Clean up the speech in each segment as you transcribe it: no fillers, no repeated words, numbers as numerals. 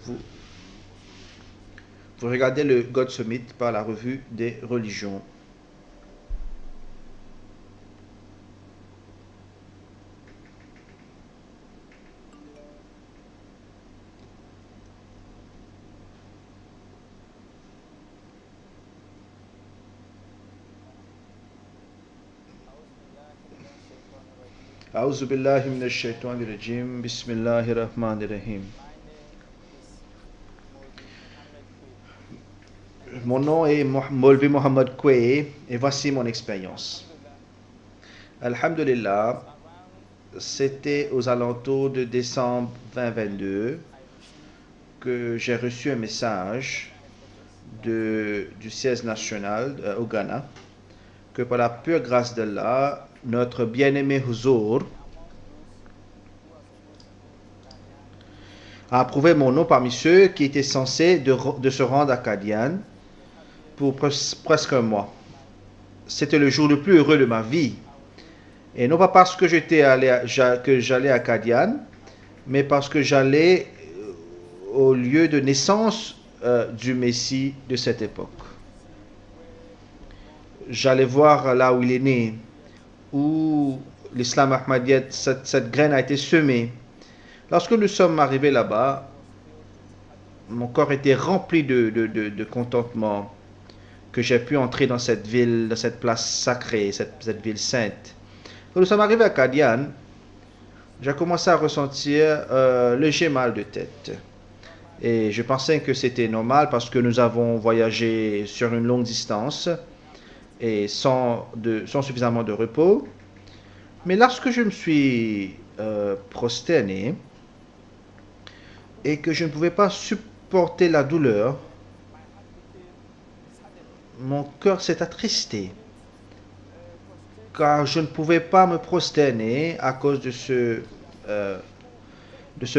Vous, vous regardez le God Summit par la revue des religions. أعوذ بالله من الشيطان الرجيم بسم الله الرحمن الرحيم. Mon nom est Molvi Mohamed Koué et voici mon expérience. Alhamdulillah, c'était aux alentours de décembre 2022 que j'ai reçu un message du siège national au Ghana que par la pure grâce d'Allah, notre bien-aimé Huzour a approuvé mon nom parmi ceux qui étaient censés de se rendre à Qadian pour presque un mois. C'était le jour le plus heureux de ma vie. Et non pas parce que j'allais à Qadian, mais parce que j'allais au lieu de naissance du Messie de cette époque. J'allais voir là où il est né, où l'islam ahmadiyya, cette graine a été semée. Lorsque nous sommes arrivés là-bas, mon corps était rempli de contentement que j'ai pu entrer dans cette ville, dans cette place sacrée, cette ville sainte. Quand nous sommes arrivés à Qadian, j'ai commencé à ressentir léger mal de tête. Et je pensais que c'était normal parce que nous avons voyagé sur une longue distance et sans suffisamment de repos. Mais lorsque je me suis prosterné et que je ne pouvais pas supporter la douleur, mon cœur s'est attristé car je ne pouvais pas me prosterner à cause de ce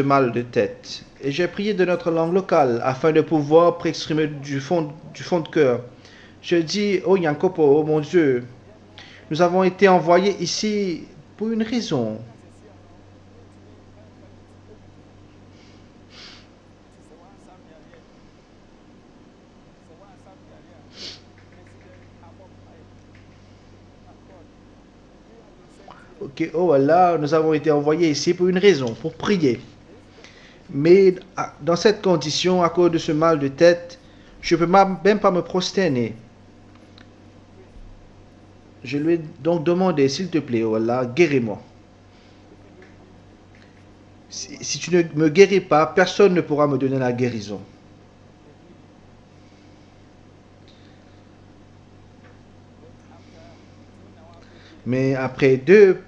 mal de tête. Et j'ai prié de notre langue locale afin de pouvoir exprimer du fond de cœur. Je dis, oh Yankopo, oh mon Dieu, nous avons été envoyés ici pour une raison. Ok, oh Allah, nous avons été envoyés ici pour une raison, pour prier. Mais dans cette condition, à cause de ce mal de tête, je ne peux même pas me prosterner. Je lui ai donc demandé, s'il te plaît, oh Allah, guéris-moi. Si tu ne me guéris pas, personne ne pourra me donner la guérison. Mais après deux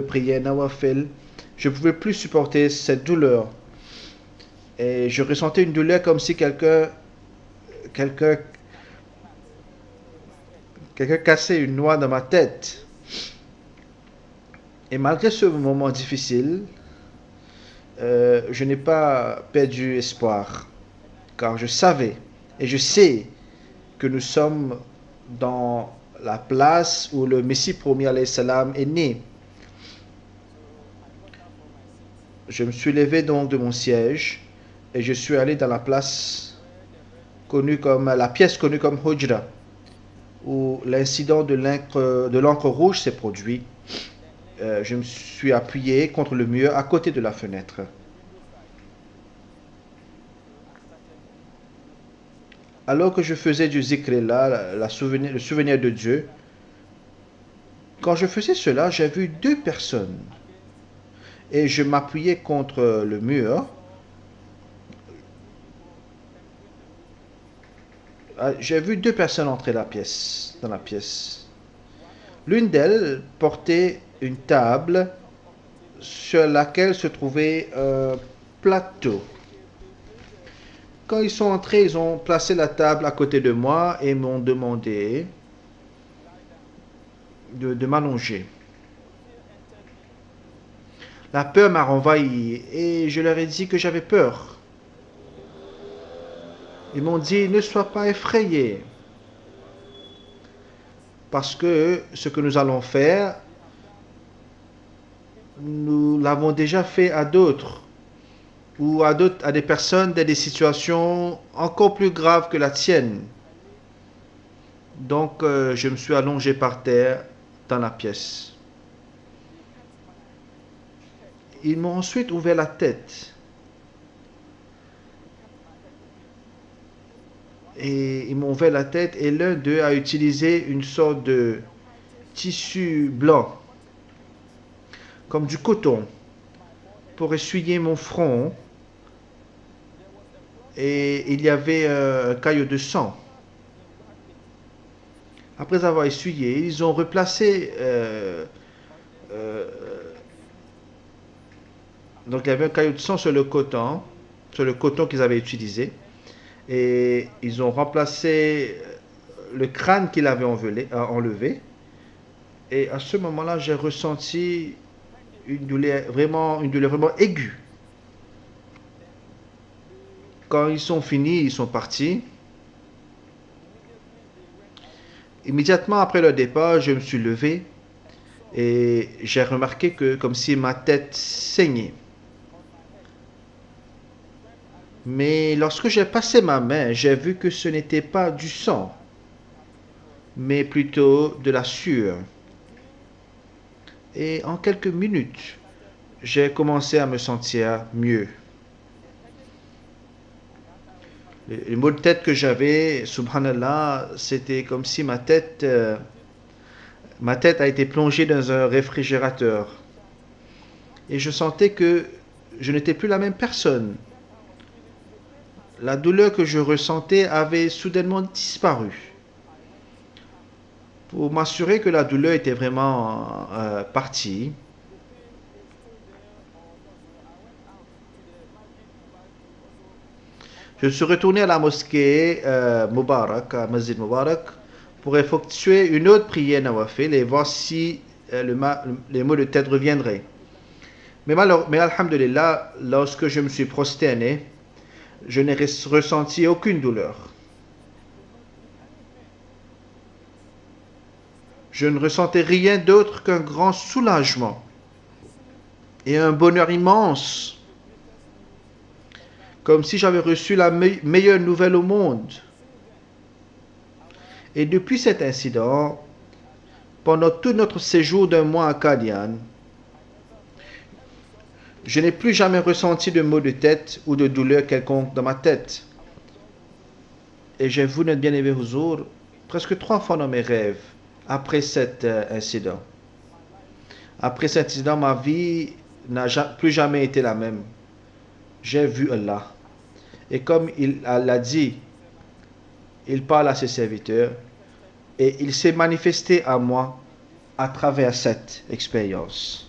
prières nawafil, je ne pouvais plus supporter cette douleur. Et je ressentais une douleur comme si quelqu'un cassait une noix dans ma tête. Et malgré ce moment difficile, je n'ai pas perdu espoir, car je savais et je sais que nous sommes dans la place où le Messie premier alayhi salam est né. Je me suis levé donc de mon siège et je suis allé dans la place la pièce connue comme Hujra, où l'incident de l'encre rouge s'est produit. Je me suis appuyé contre le mur à côté de la fenêtre. Alors que je faisais du zikr là, le souvenir de Dieu, quand je faisais cela, j'ai vu deux personnes. Et je m'appuyais contre le mur. J'ai vu deux personnes entrer dans la pièce. L'une d'elles portait une table sur laquelle se trouvait un plateau. Quand ils sont entrés, ils ont placé la table à côté de moi et m'ont demandé de m'allonger. La peur m'a renvahi et je leur ai dit que j'avais peur. Ils m'ont dit, ne sois pas effrayé, parce que ce que nous allons faire, nous l'avons déjà fait à d'autres. ou à des personnes dans des situations encore plus graves que la tienne. Donc, je me suis allongé par terre dans la pièce. Ils m'ont ensuite ouvert la tête. Et ils m'ont ouvert la tête et l'un d'eux a utilisé une sorte de tissu blanc, comme du coton, pour essuyer mon front. Et il y avait un caillot de sang. Après avoir essuyé, ils ont replacé... donc il y avait un caillot de sang sur le coton qu'ils avaient utilisé. Et ils ont remplacé le crâne qu'il avait enlevé. Et à ce moment-là, j'ai ressenti une douleur vraiment aiguë. Quand ils sont finis, ils sont partis. Immédiatement après leur départ, je me suis levé et j'ai remarqué que comme si ma tête saignait. Mais lorsque j'ai passé ma main, j'ai vu que ce n'était pas du sang, mais plutôt de la sueur. Et en quelques minutes, j'ai commencé à me sentir mieux. Le maux de tête que j'avais, subhanallah, c'était comme si ma tête a été plongée dans un réfrigérateur. Et je sentais que je n'étais plus la même personne. La douleur que je ressentais avait soudainement disparu. Pour m'assurer que la douleur était vraiment partie, je suis retourné à la mosquée Mubarak, à Masjid Mubarak, pour effectuer une autre prière nawafil et voir si les maux de tête reviendraient. Mais alhamdulillah, lorsque je me suis prosterné, je n'ai ressenti aucune douleur. Je ne ressentais rien d'autre qu'un grand soulagement et un bonheur immense, comme si j'avais reçu la meilleure nouvelle au monde. Et depuis cet incident, pendant tout notre séjour d'un mois à Qadian, je n'ai plus jamais ressenti de maux de tête ou de douleur quelconque dans ma tête. Et j'ai vu notre bien-aimé Huzur presque 3 fois dans mes rêves après cet incident. Après cet incident, ma vie n'a plus jamais été la même. J'ai vu Allah. Et comme il l'a dit, il parle à ses serviteurs et il s'est manifesté à moi à travers cette expérience.